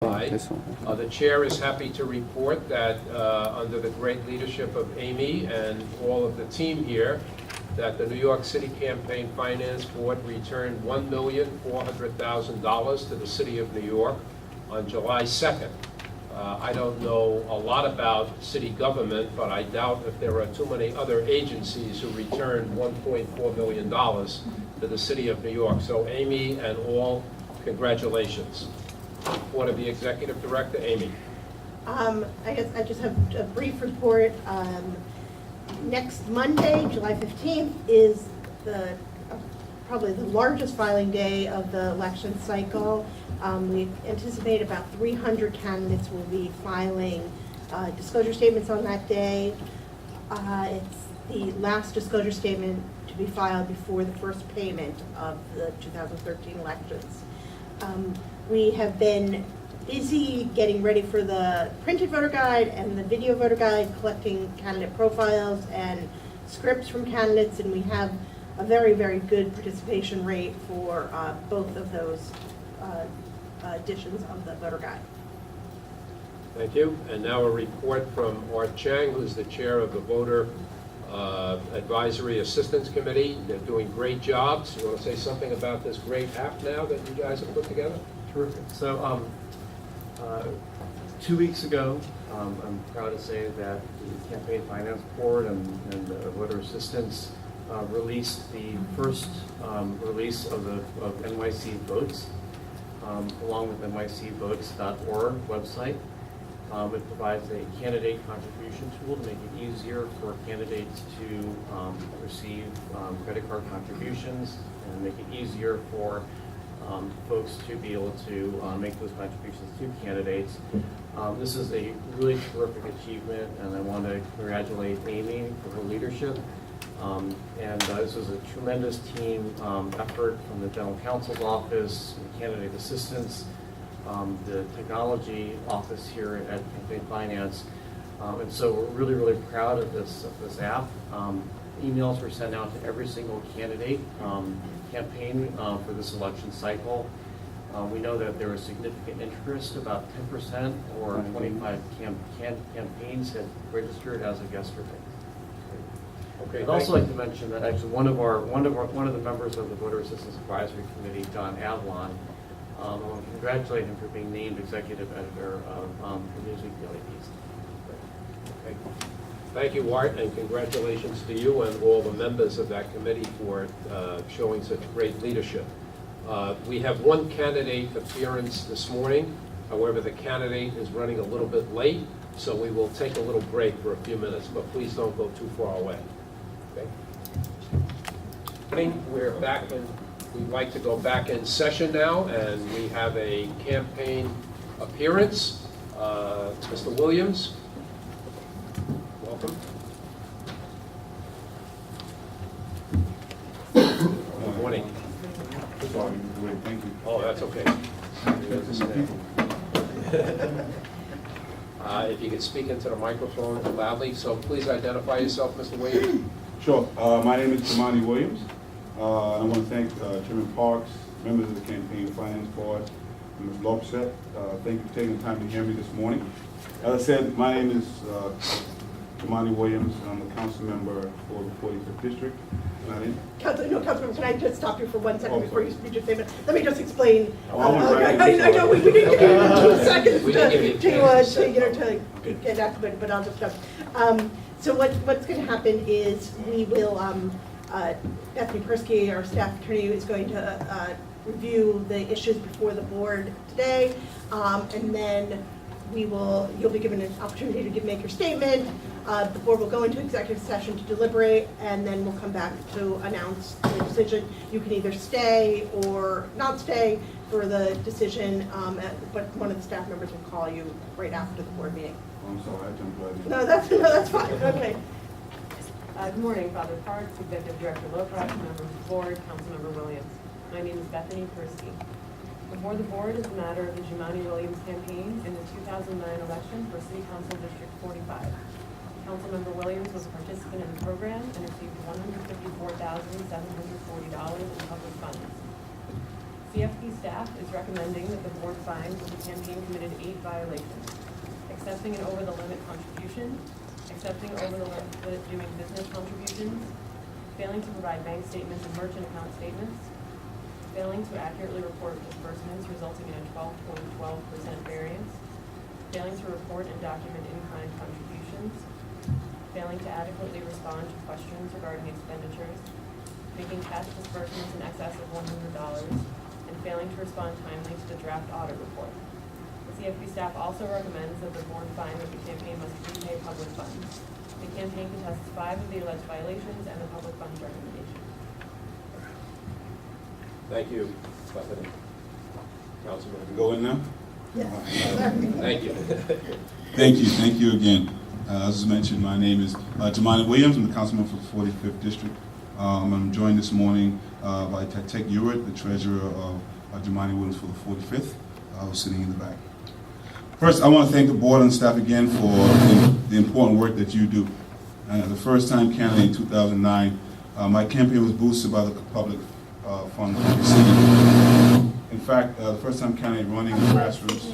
The chair is happy to report that under the great leadership of Amy and all of the team here, that the New York City Campaign Finance Board returned $1,400,000 to the city of New York on July 2nd. I don't know a lot about city government, but I doubt if there are too many other agencies who returned $1.4 million to the city of New York. So Amy and all, congratulations. Report of the Executive Director, Amy. I guess I just have a brief report. Next Monday, July 15th, is probably the largest filing day of the election cycle. We anticipate about 300 candidates will be filing disclosure statements on that day. It's the last disclosure statement to be filed before the first payment of the 2013 elections. We have been busy getting ready for the printed voter guide and the video voter guide, collecting candidate profiles and scripts from candidates, and we have a very, very good participation rate for both of those editions of the voter guide. Thank you. And now a report from Art Chang, who's the chair of the Voter Advisory Assistance Committee. They're doing great jobs. You want to say something about this great app now that you guys have put together? Terrific. So 2 weeks ago, I'm proud to say that the Campaign Finance Board and the Voter Assistance released the first release of NYC Votes, along with nycvotes.org website. It provides a candidate contribution tool to make it easier for candidates to receive credit card contributions and make it easier for folks to be able to make those contributions to candidates. This is a really terrific achievement, and I want to congratulate Amy for her leadership. This was a tremendous team effort from the General Counsel's Office, candidate assistance, the technology office here at Campaign Finance. And so we're really, really proud of this app. Emails were sent out to every single candidate campaign for this election cycle. We know that there was significant interest. About 10% or 25 campaigns had registered as a guest for things. Okay. I'd also like to mention that actually one of the members of the Voter Assistance Advisory Committee, John Avalon, I want to congratulate him for being named executive editor of the Newsweek Daily Beast. Okay. Thank you, Art, and congratulations to you and all the members of that committee for showing such great leadership. We have one candidate appearance this morning. However, the candidate is running a little bit late, so we will take a little break for a few minutes, but please don't go too far away. Okay. We're back, and we'd like to go back in session now, and we have a campaign appearance. Mr. Williams. Welcome. Good morning. Thank you. Oh, that's okay. If you could speak into the microphone loudly, so please identify yourself, Mr. Williams. Sure. My name is Tamani Williams. And I want to thank Chairman Parks, members of the Campaign Finance Board, and Ms. Lopset. Thank you for taking the time to hear me this morning. As I said, my name is Tamani Williams. I'm a council member for the 45th District. Councilmember, can I just stop you for 1 second before you speak your statement? Let me just explain. I know we didn't give you 2 seconds We didn't give you to get acclimated, but I'll just jump. So what's going to happen is we will, Bethany Persky, our staff attorney, is going to review the issues before the board today, and then you'll be given an opportunity to make your statement. The board will go into executive session to deliberate, and then we'll come back to announce the decision. You can either stay or not stay for the decision, but one of the staff members will call you right after the board meeting. I'm sorry, I jumped right in. No, that's fine. Okay. Good morning, Father Parks, Executive Director Loprat, members of the board, Councilmember Williams. My name is Bethany Persky. Before the board is the matter of the Jumani Williams campaign in the 2009 election for City Council District 45. Councilmember Williams was a participant in the program and received $154,740 in public funds. CFP staff is recommending that the board find that the campaign committed 8 violations: accepting an over-the-limit contribution, accepting over-the-limit doing business contributions, failing to provide bank statements and merchant account statements, failing to accurately report disbursements resulting in a 12.12% variance, failing to report and document in-kind contributions, failing to adequately respond to questions regarding expenditures, making cash disbursements in excess of $100, and failing to respond timely to the draft audit report. The CFP staff also recommends that the board find that the campaign must repay public funds. The campaign contests 5 of the alleged violations and the public funds recommendation. Thank you, Bethany. Councilman. Go in now? Thank you. Thank you again. As was mentioned, my name is Jamani Williams. I'm the councilman for the 45th District. I'm joined this morning by Tek Ewart, the treasurer of Jamani Williams for the 45th, who's sitting in the back. First, I want to thank the board and staff again for the important work that you do. The first time candidate in 2009, my campaign was boosted by the public fund received. In fact, the first time candidate running in grassroots.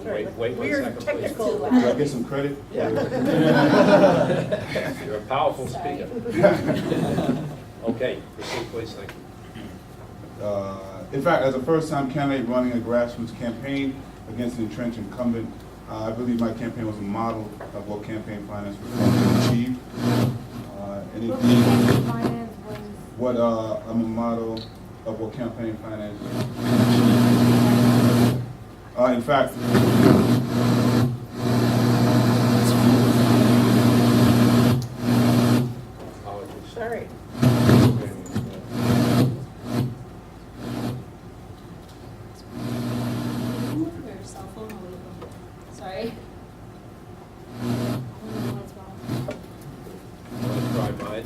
Sorry. Wait 1 Weird second, please. technical. Do I get some credit? Yeah. You're a powerful speaker. Okay, proceed, please, thank you. In fact, as a first-time candidate running a grassroots campaign against an entrenched incumbent, I believe my campaign was a model of what campaign finance was going to achieve. And indeed, I'm a model of what campaign finance achieved. In fact, Apologies. Sorry. Your cell phone away from. Sorry. I don't know what's wrong. Want to try mine?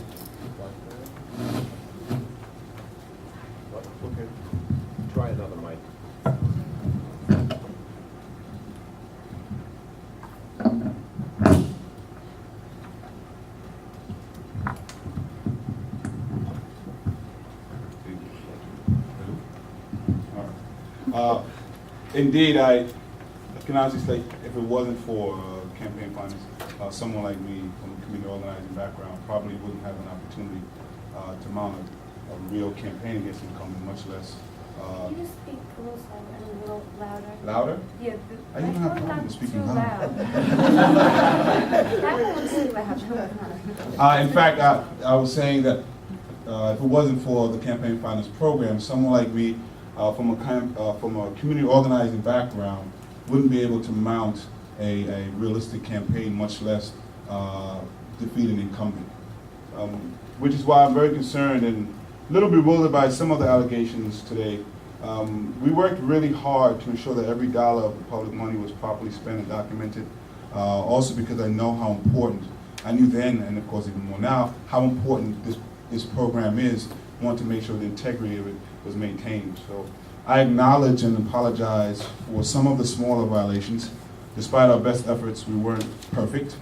What? Okay. Try another mic. Indeed, I can honestly say if it wasn't for campaign finance, someone like me from a community organizing background probably wouldn't have an opportunity to mount a real campaign against an incumbent, much less. Can you just speak a little slower and a little louder? Louder? Yeah. I don't have problems speaking loud. That one too, I have trouble. In fact, I was saying that if it wasn't for the campaign finance program, someone like me from a community organizing background wouldn't be able to mount a realistic campaign, much less defeat an incumbent. Which is why I'm very concerned and a little bewildered by some of the allegations today. We worked really hard to ensure that every dollar of the public money was properly spent and documented. Also because I know how important, I knew then and of course even more now, how important this program is. I want to make sure the integrity of it was maintained. So I acknowledge and apologize for some of the smaller violations. Despite our best efforts, we weren't perfect.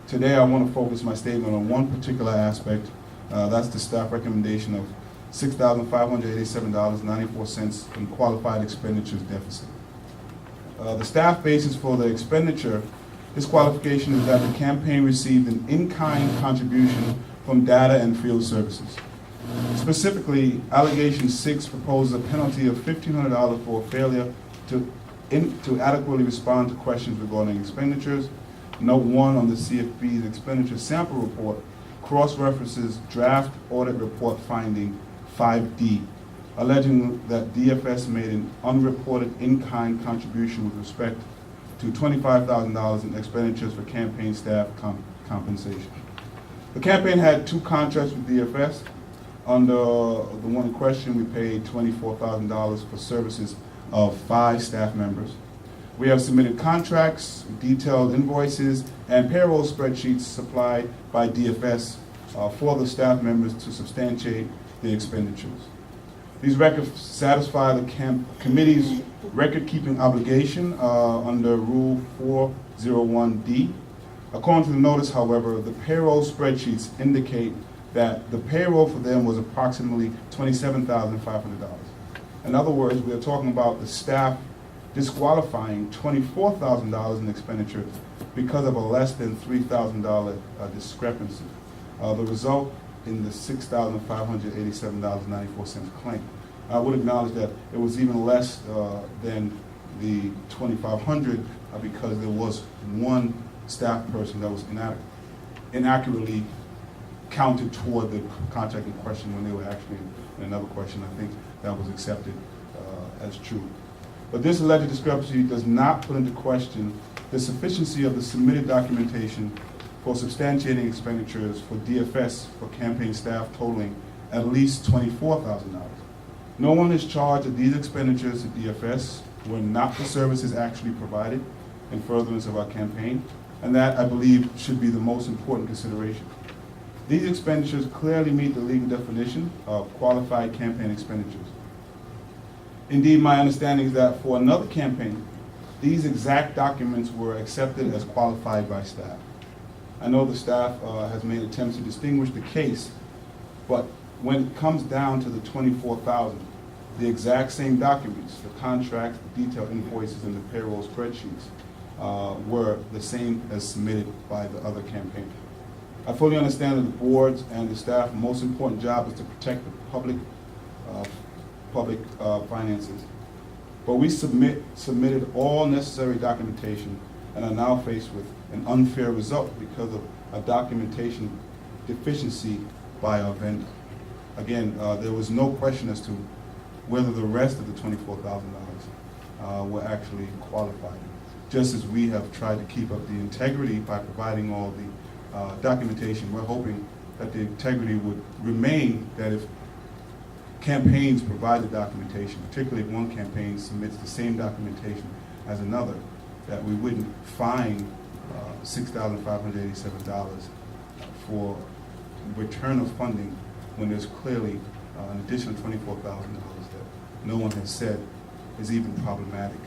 Today I want to focus my statement on one particular aspect. That's the staff recommendation of $6,587.94 in qualified expenditures deficit. The staff basis for the expenditure, this qualification is that the campaign received an in-kind contribution from data and field services. Specifically, allegation 6 proposes a penalty of $1,500 for failure to adequately respond to questions regarding expenditures. Note 1 on the CFP's expenditure sample report cross-references draft audit report finding 5D, alleging that DFS made an unreported in-kind contribution with respect to $25,000 in expenditures for campaign staff compensation. The campaign had 2 contracts with DFS. Under the one in question, we paid $24,000 for services of 5 staff members. We have submitted contracts, detailed invoices, and payroll spreadsheets supplied by DFS for the staff members to substantiate the expenditures. These records satisfy the committee's record-keeping obligation under Rule 401D. According to the notice, however, the payroll spreadsheets indicate that the payroll for them was approximately $27,500. In other words, we are talking about the staff disqualifying $24,000 in expenditure because of a less than $3,000 discrepancy. The result in the $6,587.94 claim. I would acknowledge that it was even less than the $2,500 because there was one staff person that was inaccurately counted toward the contract in question when they were actually in another question. I think that was accepted as true. But this alleged discrepancy does not put into question the sufficiency of the submitted documentation for substantiating expenditures for DFS for campaign staff totaling at least $24,000. No one is charged that these expenditures at DFS were not the services actually provided in furtherance of our campaign, and that, I believe, should be the most important consideration. These expenditures clearly meet the legal definition of qualified campaign expenditures. Indeed, my understanding is that for another campaign, these exact documents were accepted as qualified by staff. I know the staff has made attempts to distinguish the case, but when it comes down to the $24,000, the exact same documents, the contracts, the detailed invoices, and the payroll spreadsheets were the same as submitted by the other campaign. I fully understand that the boards and the staff's most important job is to protect the public finances. But we submitted all necessary documentation and are now faced with an unfair result because of a documentation deficiency by our vendor. Again, there was no question as to whether the rest of the $24,000 were actually qualified. Just as we have tried to keep up the integrity by providing all the documentation, we're hoping that the integrity would remain, that if campaigns provide the documentation, particularly if one campaign submits the same documentation as another, that we wouldn't fine $6,587 for return of funding when there's clearly an additional $24,000 that no one has said is even problematic.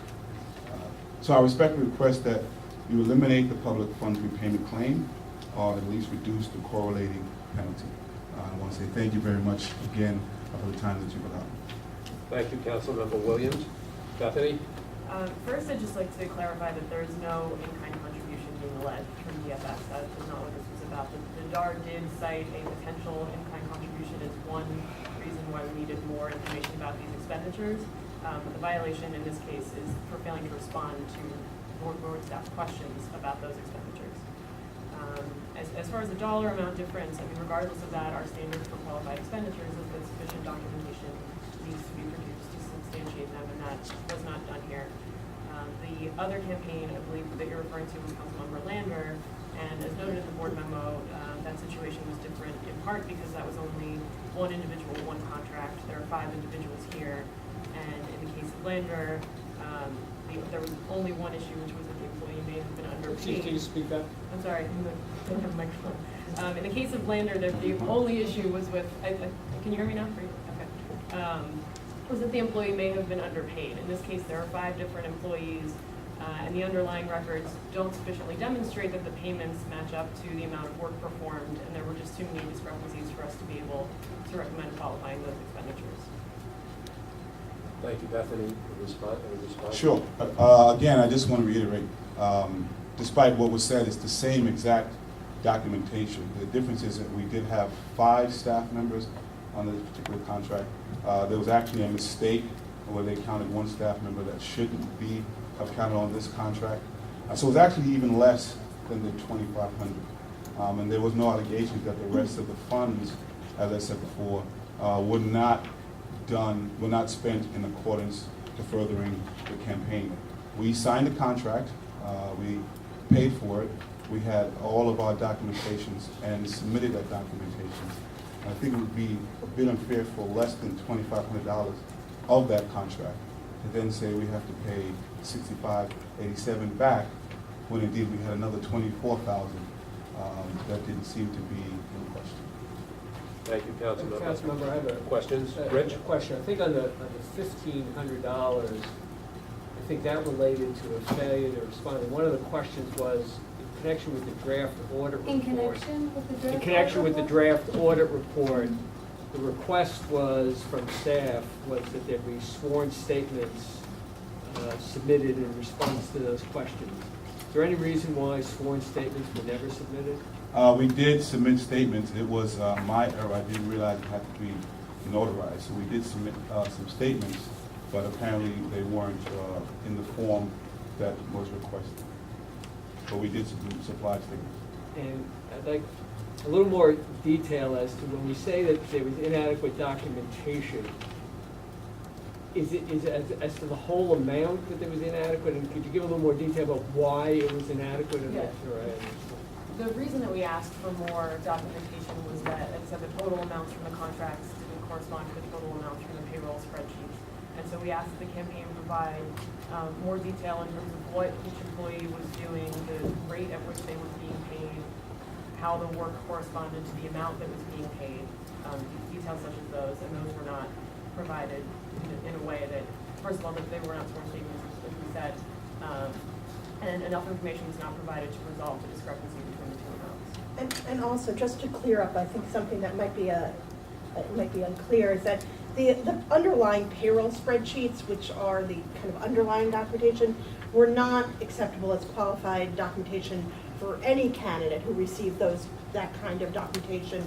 So I respectfully request that you eliminate the public funds repayment claim, or at least reduce the correlating penalty. I want to say thank you very much again for the time that you've allowed. Thank you, Councilmember Williams. Bethany? First, I'd just like to clarify that there is no in-kind contribution being alleged from DFS. That is not what this was about. The DAR did cite a potential in-kind contribution as one reason why we needed more information about these expenditures. But the violation in this case is for failing to respond to board staff questions about those expenditures. As far as the dollar amount difference, I mean, regardless of that, our standard for qualified expenditures is that sufficient documentation needs to be produced to substantiate them, and that was not done here. The other campaign, I believe, that you're referring to was Councilmember Lander, and as noted in the board memo, that situation was different in part because that was only one individual, one contract. There are 5 individuals here, and in the case of Lander, there was only one issue, which was that the employee may have been underpaid. Can you speak up? I'm sorry, I don't have a microphone. In the case of Lander, the only issue was with, can you hear me now? Okay. Was that the employee may have been underpaid. In this case, there are 5 different employees, and the underlying records don't sufficiently demonstrate that the payments match up to the amount of work performed, and there were just too many discrepancies for us to be able to recommend qualifying those expenditures. Thank you, Bethany. Response? Sure. Again, I just want to reiterate, despite what was said, it's the same exact documentation. The difference is that we did have 5 staff members on this particular contract. There was actually a mistake where they counted one staff member that shouldn't have counted on this contract. So it was actually even less than the $2,500. And there was no allegations that the rest of the funds, as I said before, were not spent in accordance to furthering the campaign. We signed the contract, we paid for it, we had all of our documentations and submitted that documentation. I think it would be a bit unfair for less than $2,500 of that contract to then say we have to pay $6,587 back when indeed we had another $24,000 that didn't seem to be in question. Thank you, Councilmember. Councilmember, I have a Questions? a Rich? question. I think on the $1,500, I think that related to a failure to respond. And one of the questions was connection with the draft audit report. In connection with the draft? In connection with the audit draft audit report, the request was from staff was that there be sworn statements submitted in response to those questions. Is there any reason why sworn statements were never submitted? We did submit statements. It was my error. I didn't realize it had to be notarized. So we did submit some statements, but apparently they weren't in the form that was requested. But we did supply statements. And I'd like a little more detail as to when we say that there was inadequate documentation, is it as to the whole amount that there was inadequate? And could you give a little more detail about why it was inadequate? And Yeah. that's The reason that we asked for more documentation was that, like I said, the total amounts from the contracts didn't correspond to the total amounts from the payroll spreadsheets. And so we asked the campaign provide more detail in terms of what each employee was doing, the rate at which they were being paid, how the work corresponded to the amount that was being paid, details such as those, and those were not provided in a way that, first of all, that they were not sworn statements, as we said, and enough information was not provided to resolve the discrepancy between the two amounts. And also, just to clear up, I think something that might be unclear is that the underlying payroll spreadsheets, which are the kind of underlying documentation, were not acceptable as qualified documentation for any candidate who received that kind of documentation.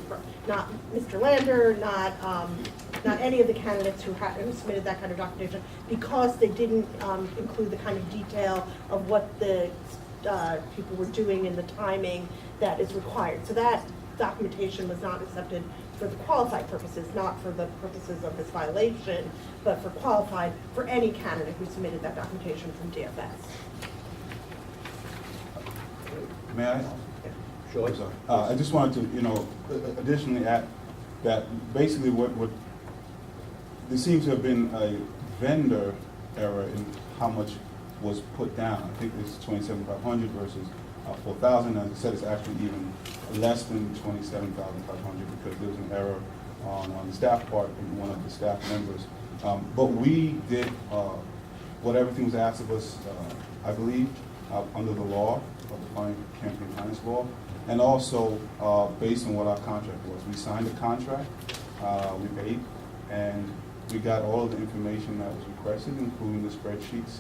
Not Mr. Lander, not any of the candidates who submitted that kind of documentation, because they didn't include the kind of detail of what the people were doing and the timing that is required. So that documentation was not accepted for the qualified purposes, not for the purposes of this violation, but for any candidate who submitted that documentation from DFS. May I? Sure. I'm sorry. I just wanted to, additionally add that basically what there seems to have been a vendor error in how much was put down. I think it's 27,500 versus 4,000. As I said, it's actually even less than 27,500 because there was an error on the staff part from one of the staff members. But we did what everything was asked of us, I believe, under the law, of the campaign finance law, and also based on what our contract was. We signed a contract, we paid, and we got all of the information that was requested, including the spreadsheets.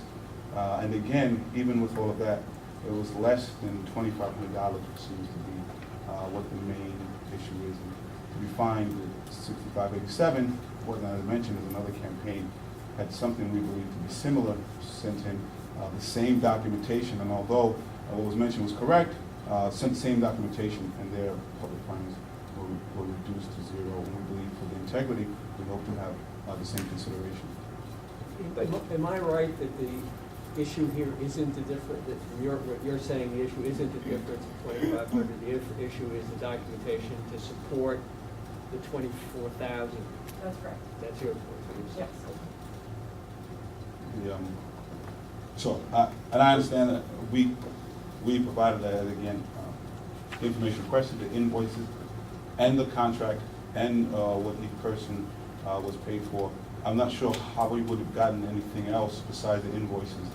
And again, even with all of that, it was less than $2,500, which seems to be what the main issue is. And to be fined at $65.87, what I mentioned is another campaign had something we believe to be similar, sent in the same documentation, and although what was mentioned was correct, sent the same documentation, and their public fines were reduced to zero. And we believe for the integrity, we hope to have the same consideration. Am I right that the issue here isn't the difference, that what you're saying, the issue isn't the difference of 2,500, the issue is the documentation to support the 24,000? That's correct. That's your point? Yes. And I understand that we provided that, again, the information requested, the invoices, and the contract, and what the person was paid for. I'm not sure how we would have gotten anything else besides the invoices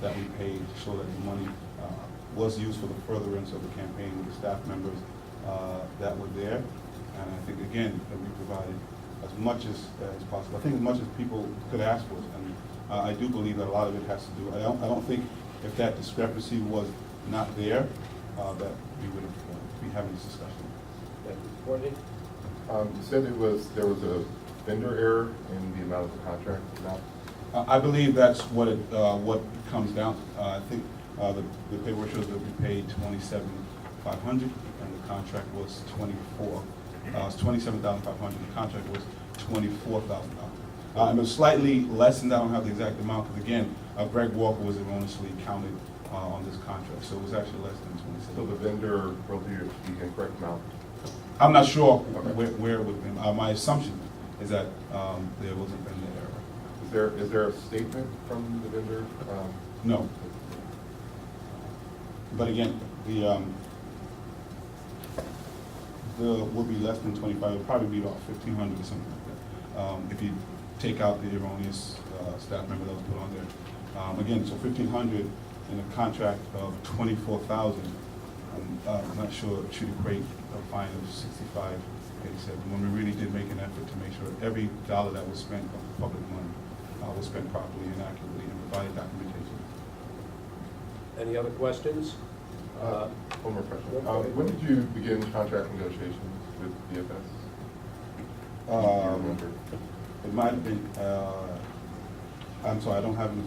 that we paid to show that the money was used for the furtherance of the campaign with the staff members that were there. And I think, again, that we provided as much as possible. I think as much as people could ask for. And I do believe that a lot of it has to do, I don't think if that discrepancy was not there, that we would have be having this discussion. Thank you. Courtney? You said there was a vendor error in the amount of the contract amount? I believe that's what it comes down to. I think the paperwork shows that we paid $27,500 and the contract was it's $27,500. The contract was $24,000. And it was slightly less than that. I don't have the exact amount because again, Greg Walker was erroneously counted on this contract, so it was actually less than 27. So the vendor wrote the incorrect amount? I'm not sure Okay. where it would have been. My assumption is that there wasn't been an error. Is there a statement from the vendor? No. But again, the would be less than 25. It would probably be about 1,500 or something like that. If you take out the erroneous staff member that was put on there. Again, so 1,500 in a contract of 24,000. I'm not sure it should equate a fine of $65.87, when we really did make an effort to make sure every dollar that was spent of public money was spent properly and accurately and provided documentation. Any other questions? One more question. When did you begin contract negotiations with DFS? Do you remember? It might have been, I'm sorry, I don't have the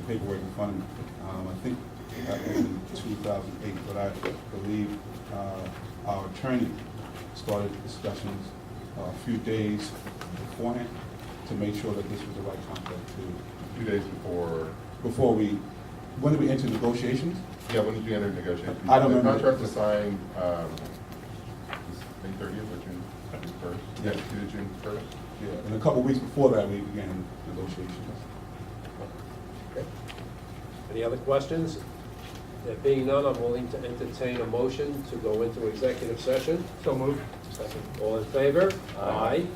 paperwork in front of me. I think that was in 2008, but I believe our attorney started discussions a few days beforehand to make sure that this was the right contract to. 2 days before? When did we enter negotiations? Yeah, when did you enter negotiations? I don't remember. The contract was signed May 30th or June 1st? Yeah. June 1st? Yeah, and a couple of weeks before that, we began negotiations. Okay. Any other questions? There being none, I'm willing to entertain a motion to go into executive session. So moved. Second. All in favor? Aye.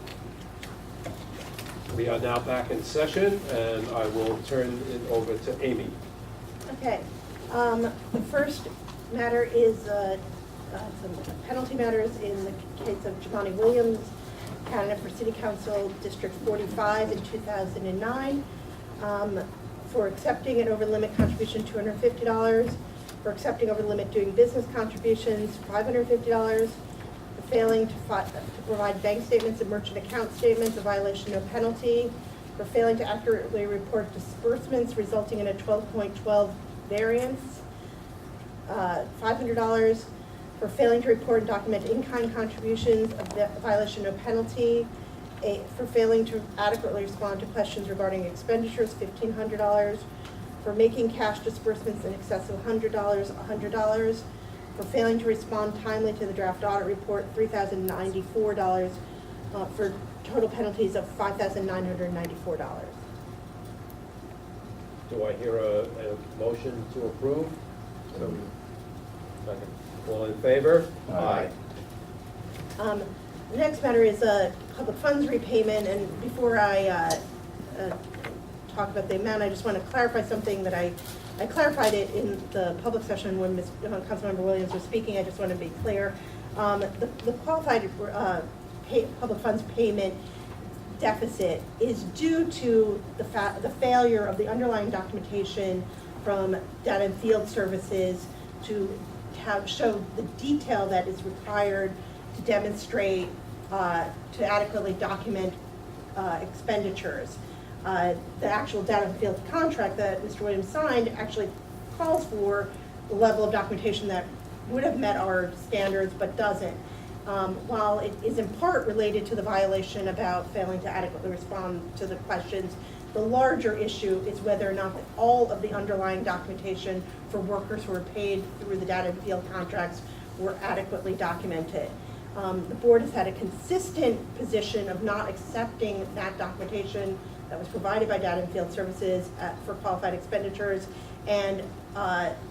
We are now back in session, and I will turn it over to Amy. Okay, the first matter is some penalty matters in the case of Jamani Williams, candidate for City Council District 45 in 2009, for accepting an over-the-limit contribution, $250, for accepting over-the-limit doing business contributions, $550, for failing to provide bank statements and merchant account statements, a violation, no penalty, for failing to accurately report disbursements resulting in a 12.12 variance, $500, for failing to report and document in-kind contributions, a violation, no penalty, for failing to adequately respond to questions regarding expenditures, $1,500, for making cash disbursements in excess of $100, $100, for failing to respond timely to the draft audit report, $3,094, for total penalties of $5,994. Do I hear a motion to approve? Second. All in favor? Aye. The next matter is a public funds repayment, and before I talk about the amount, I just want to clarify something that I clarified it in the public session when Councilmember Williams was speaking. I just want to be clear. The qualified public funds payment deficit is due to the failure of the underlying documentation from Data and Field Services to show the detail that is required to demonstrate, to adequately document expenditures. The actual Data and Field contract that Mr. Williams signed actually calls for the level of documentation that would have met our standards but doesn't. While it is in part related to the violation about failing to adequately respond to the questions, the larger issue is whether or not all of the underlying documentation for workers who were paid through the Data and Field contracts were adequately documented. The board has had a consistent position of not accepting that documentation that was provided by Data and Field Services for qualified expenditures, and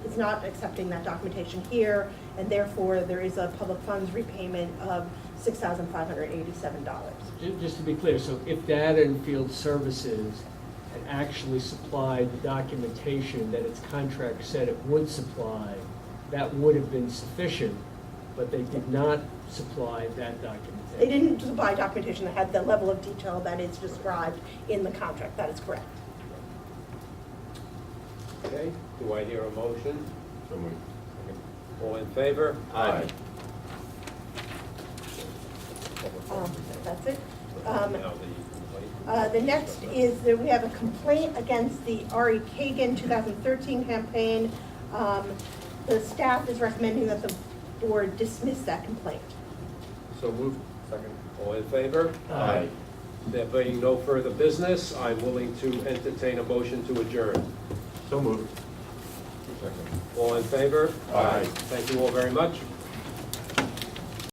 is not accepting that documentation here, and therefore there is a public funds repayment of $6,587. Just to be clear, so if Data and Field Services had actually supplied the documentation that its contract said it would supply, that would have been sufficient, but they did not supply that documentation. They didn't supply documentation that had the level of detail that is described in the contract. That is correct. Okay, do I hear a motion? So moved. All in favor? Aye. That's it. Now the complaint. The next is that we have a complaint against the R.E. Kagan 2013 campaign. The staff is recommending that the board dismiss that complaint. So moved. Second. All in favor? Aye. There being no further business, I'm willing to entertain a motion to adjourn. So moved. Second. All in favor? Aye. Thank you all very much.